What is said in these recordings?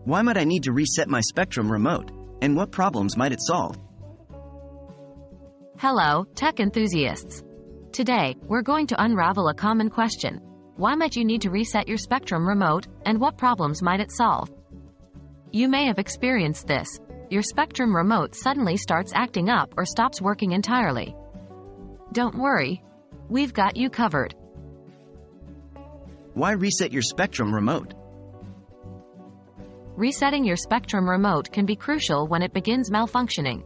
Why might I need to reset my Spectrum remote? And what problems might it solve? Hello, tech enthusiasts. Today, we're going to unravel a common question. Why might you need to reset your Spectrum remote, and what problems might it solve? You may have experienced this. Your Spectrum remote suddenly starts acting up or stops working entirely. Don't worry. We've got you covered. Why reset your Spectrum remote? Resetting your Spectrum remote can be crucial when it begins malfunctioning.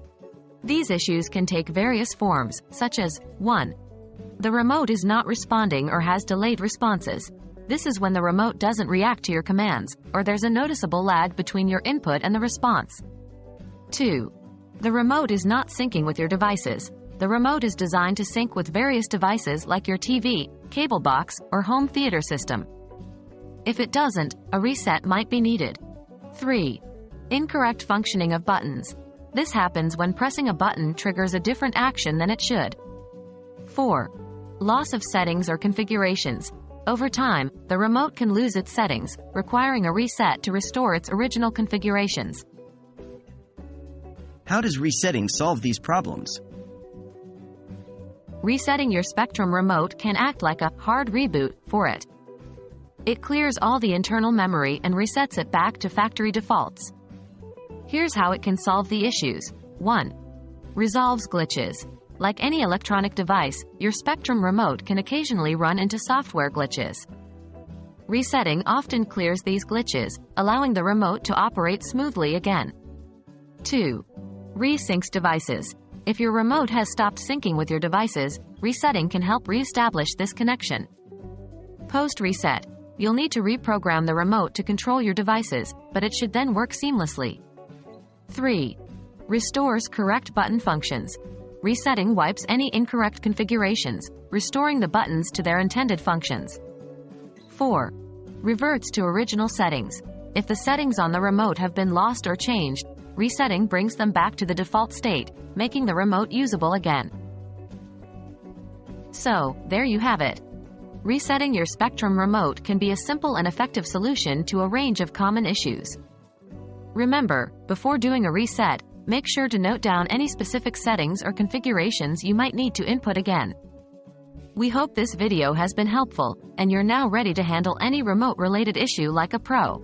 These issues can take various forms, such as 1. The remote is not responding or has delayed responses. This is when the remote doesn't react to your commands, or there's a noticeable lag between your input and the response. 2. The remote is not syncing with your devices. The remote is designed to sync with various devices like your TV, cable box, or home theater system. If it doesn't, a reset might be needed. 3. Incorrect functioning of buttons. This happens when pressing a button triggers a different action than it should. 4. Loss of settings or configurations. Over time, the remote can lose its settings, requiring a reset to restore its original configurations. How does resetting solve these problems? Resetting your Spectrum remote can act like a hard reboot for it. It clears all the internal memory and resets it back to factory defaults. Here's how it can solve the issues. 1. Resolves glitches. Like any electronic device, your Spectrum remote can occasionally run into software glitches. Resetting often clears these glitches, allowing the remote to operate smoothly again. 2. Resyncs devices. If your remote has stopped syncing with your devices, resetting can help re-establish this connection. Post-reset. You'll need to reprogram the remote to control your devices, but it should then work seamlessly. 3. Restores correct button functions. Resetting wipes any incorrect configurations, restoring the buttons to their intended functions. 4. Reverts to original settings. If the settings on the remote have been lost or changed, resetting brings them back to the default state, making the remote usable again. So, there you have it. Resetting your Spectrum remote can be a simple and effective solution to a range of common issues. Remember, before doing a reset, make sure to note down any specific settings or configurations you might need to input again. We hope this video has been helpful, and you're now ready to handle any remote-related issue like a pro.